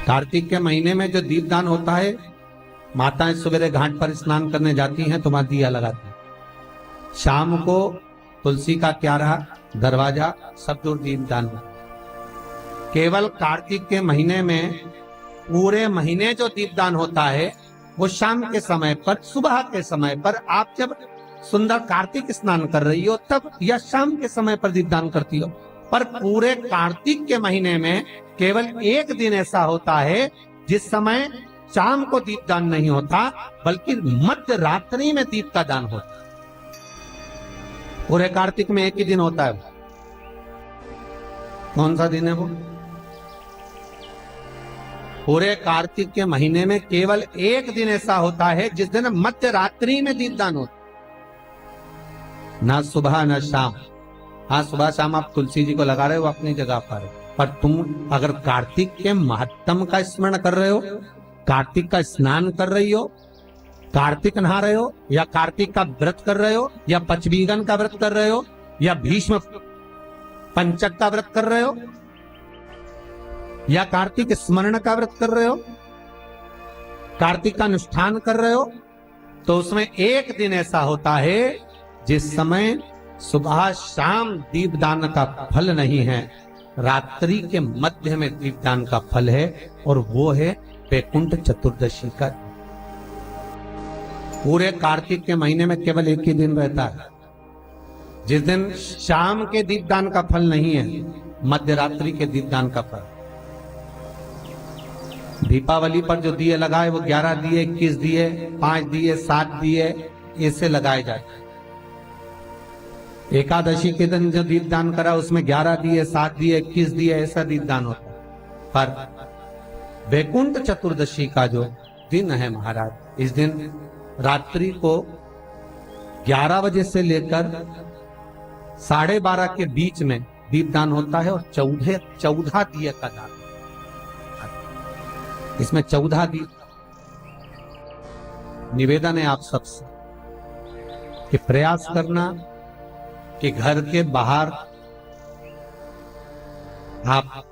कार्तिक के महीने में जो दीपदान होता है, माताएं सवेरे घाट पर स्नान करने जाती हैं तो वहां दिया लगाती हैं। शाम को तुलसी का क्यारा, दरवाजा सब दूर दीपदान। केवल कार्तिक के महीने में पूरे महीने जो दीपदान होता है वो शाम के समय पर, सुबह के समय पर, आप जब सुंदर कार्तिक स्नान कर रही हो तब, या शाम के समय पर दीपदान करती हो। पर पूरे कार्तिक के महीने में केवल एक दिन ऐसा होता है जिस समय शाम को दीपदान नहीं होता, बल्कि मध्य रात्रि में दीप का दान होता है। पूरे कार्तिक में एक ही दिन होता है। कौन सा दिन है वो? पूरे कार्तिक के महीने में केवल एक दिन ऐसा होता है जिस दिन मध्य रात्रि में दीपदान होता है, ना सुबह ना शाम। हाँ, सुबह शाम आप तुलसी जी को लगा रहे हो अपनी जगह पर तुम अगर कार्तिक के महत्तम का स्मरण कर रहे हो, कार्तिक का स्नान कर रही हो, कार्तिक नहा रहे हो, या कार्तिक का व्रत कर रहे हो, या पचबीगन का व्रत कर रहे हो, या भीष्म पंचक का व्रत कर रहे हो, या कार्तिक स्मरण का व्रत कर रहे हो, कार्तिक का अनुष्ठान कर रहे हो, तो उसमें एक दिन ऐसा होता है जिस समय सुबह शाम दीपदान का फल नहीं है, रात्रि के मध्य में दीपदान का फल है, और वो है वैकुंठ चतुर्दशी का। पूरे कार्तिक के महीने में केवल एक ही दिन रहता है जिस दिन शाम के दीपदान का फल नहीं है, मध्य रात्रि के दीपदान का फल। दीपावली पर जो दिए लगाए वो 11 दिए, 21 दिए, 5 दिए, 7 दिए, ऐसे लगाए जाते हैं। एकादशी के दिन जो दीपदान करा उसमें 11 दिए, 7 दिए, 21 दिए, ऐसा दीपदान होता है। पर वैकुंठ चतुर्दशी का जो दिन है महाराज, इस दिन रात्रि को 11 बजे से लेकर 12:30 के बीच में दीपदान होता है, और 14 दिए का दान। इसमें 14 दीप। निवेदन है आप सबसे कि प्रयास करना कि घर के बाहर आप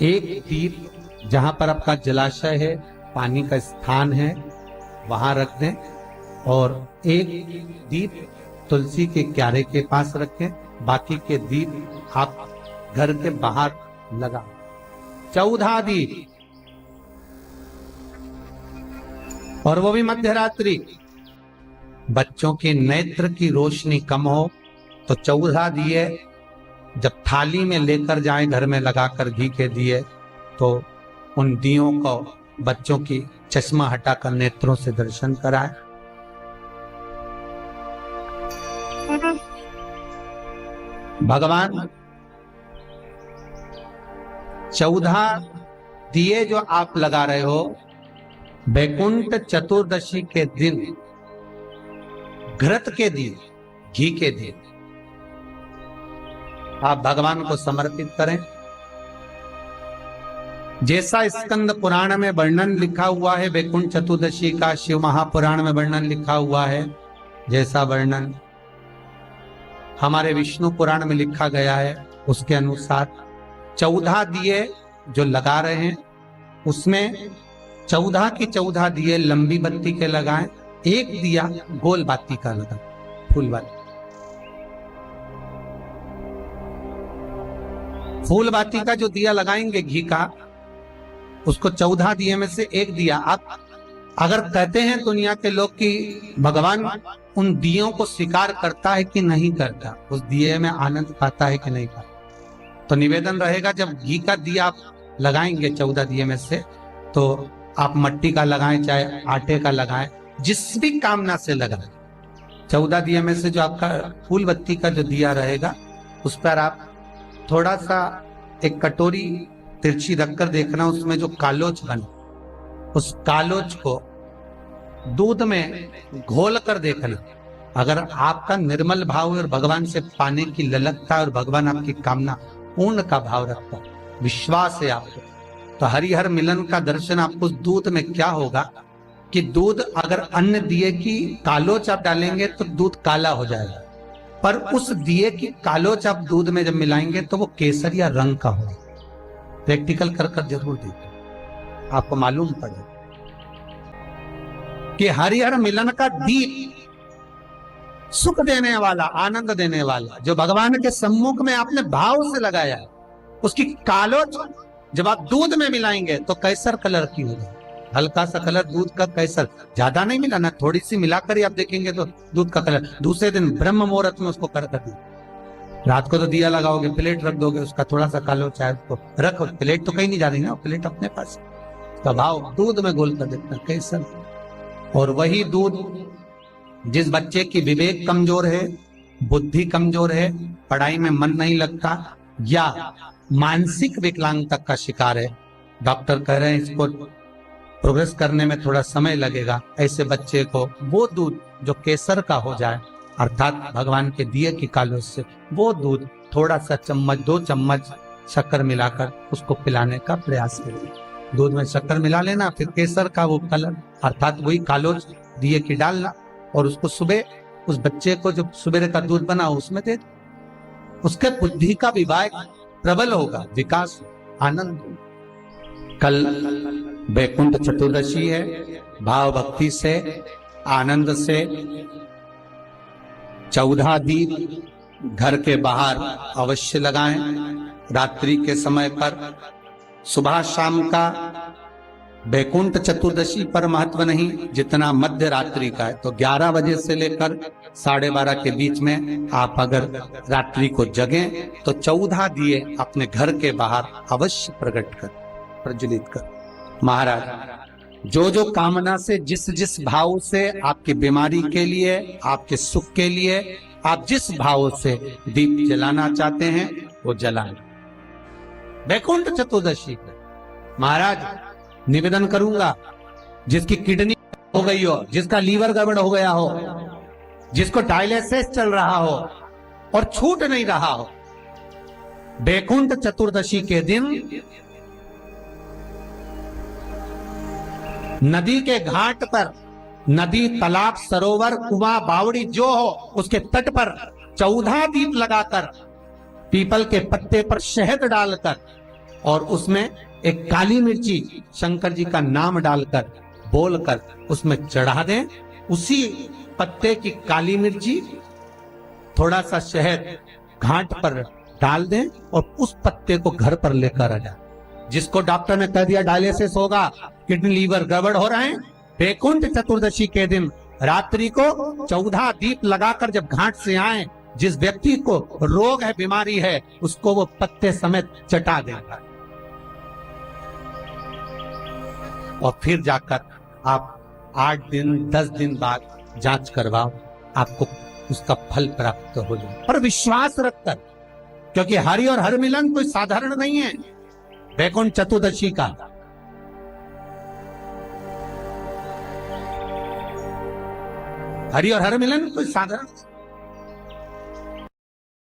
एक दीप, जहां पर आपका जलाशय है, पानी का स्थान है, वहां रख दें, और एक दीप तुलसी के क्यारे के पास रखें। बाकी के दीप आप घर के बाहर लगा। 14 दीप, और वो भी मध्य रात्रि। बच्चों के नेत्र की रोशनी कम हो तो 14 दिए जब थाली में लेकर जाएं, घर में लगाकर घी के दिए, तो उन दियों को बच्चों की चश्मा हटाकर नेत्रों से दर्शन कराएं। भगवान 14 दिए जो आप लगा रहे हो, वैकुंठ चतुर्दशी के दिन घृत के दिए, घी के दिए आप भगवान को समर्पित करें। जैसा स्कंद पुराण में वर्णन लिखा हुआ है वैकुंठ चतुर्दशी का, शिव महापुराण में वर्णन लिखा हुआ है, जैसा वर्णन हमारे विष्णु पुराण में लिखा गया है, उसके अनुसार 14 दिए जो लगा रहे हैं उसमें 14 की 14 दिए लंबी बत्ती के लगाएं, एक दिया गोल बाती का लगाएं, फूल बाती। फूल बाती का जो दिया लगाएंगे घी का, उसको 14 दिए में से एक दिया। आप अगर कहते हैं दुनिया के लोग कि भगवान उन दियों को स्वीकार करता है कि नहीं करता, उस दिए में आनंद पाता है कि नहीं पाता, तो निवेदन रहेगा जब घी का दिया आप लगाएंगे 14 दिए में से, तो आप मट्टी का लगाएं चाहे आटे का लगाएं, जिस भी कामना से लगाएं। 14 दिए में से जो आपका फूल बत्ती का जो दिया रहेगा, उस पर आप थोड़ा सा एक कटोरी तिरछी रखकर देखना, उसमें जो कालोच बने, उस कालोच को दूध में घोल कर देखना। अगर आपका निर्मल भाव और भगवान से पाने की ललकता और भगवान आपकी कामना पूर्ण का भाव रखता है, विश्वास है आपको, तो हरिहर मिलन का दर्शन आपको दूध में क्या होगा कि दूध, अगर अन्य दिए की कालोच आप डालेंगे तो दूध काला हो जाएगा, पर उस दिए की कालोच आप दूध में जब मिलाएंगे तो वो केसरिया रंग का होगा। प्रैक्टिकल कर जरूर देखिए। आपको मालूम पड़े कि हरिहर मिलन का दीप, सुख देने वाला, आनंद देने वाला, जो भगवान के सम्मुख में आपने भाव से लगाया है, उसकी कालोच जब आप दूध में मिलाएंगे तो कैसर कलर की होगी। हल्का सा कलर दूध का कैसर, ज्यादा नहीं मिलाना, थोड़ी सी मिलाकर ही आप देखेंगे तो दूध का कलर। दूसरे दिन ब्रह्म मुहूर्त में उसको कर दें। रात को तो दिया लगाओगे, प्लेट रख दोगे, उसका थोड़ा सा कालोच है उसको रखो, प्लेट तो कहीं नहीं जा रही ना, प्लेट अपने पास। तो भाव दूध में घोल कर देते हैं कैसर। और वही दूध जिस बच्चे की विवेक कमजोर है, बुद्धि कमजोर है, पढ़ाई में मन नहीं लगता, या मानसिक विकलांगता का शिकार है, डॉक्टर कह रहे हैं इसको प्रोग्रेस करने में थोड़ा समय लगेगा, ऐसे बच्चे को वो दूध जो केसर का हो जाए, अर्थात भगवान के दिए की कालोच से, वो दूध थोड़ा सा चम्मच 2 चम्मच शक्कर मिलाकर उसको पिलाने का प्रयास करें। दूध में शक्कर मिला लेना, फिर केसर का वो कलर अर्थात वही कालोच दिए की डालना, और उसको सुबह उस बच्चे को जो सुबह का दूध बना उसमें दे, उसके बुद्धि का विवेक प्रबल होगा, विकास, आनंद। कल वैकुंठ चतुर्दशी है, भाव भक्ति से, आनंद से 14 दीप घर के बाहर अवश्य लगाएं। रात्रि के समय पर, सुबह शाम का वैकुंठ चतुर्दशी पर महत्व नहीं जितना मध्य रात्रि का है। तो 11 बजे से लेकर 12:30 के बीच में आप अगर रात्रि को जगें तो 14 दिए अपने घर के बाहर अवश्य प्रज्वलित कर। महाराज, जो जो कामना से, जिस जिस भाव से, आपकी बीमारी के लिए, आपके सुख के लिए, आप जिस भाव से दीप जलाना चाहते हैं वो जलाएं। वैकुंठ चतुर्दशी पर महाराज निवेदन करूंगा, जिसकी किडनी हो गई हो, जिसका लीवर गड़बड़ हो गया हो, जिसको डायलिसिस चल रहा हो और छूट नहीं रहा हो, वैकुंठ चतुर्दशी के दिन नदी के घाट पर, नदी, तालाब, सरोवर, कुआं, बावड़ी जो हो, उसके तट पर 14 दीप लगाकर, पीपल के पत्ते पर शहद डालकर और उसमें एक काली मिर्ची शंकर जी का नाम डालकर, बोलकर उसमें चढ़ा दें। उसी पत्ते की काली मिर्ची, थोड़ा सा शहद घाट पर डाल दें और उस पत्ते को घर पर लेकर आ जाए। जिसको डॉक्टर ने कह दिया डायलिसिस होगा, किडनी लीवर गड़बड़ हो रहे हैं, वैकुंठ चतुर्दशी के दिन रात्रि को 14 दीप लगाकर जब घाट से आए, जिस व्यक्ति को रोग है, बीमारी है, उसको वो पत्ते समेत चटा देगा और फिर जाकर आप 8 दिन 10 दिन बाद जांच करवाओ, आपको उसका फल प्राप्त हो जाए। और विश्वास रखकर, क्योंकि हरि और हर मिलन कोई साधारण नहीं है। वैकुंठ चतुर्दशी का हरि और हर मिलन कोई साधारण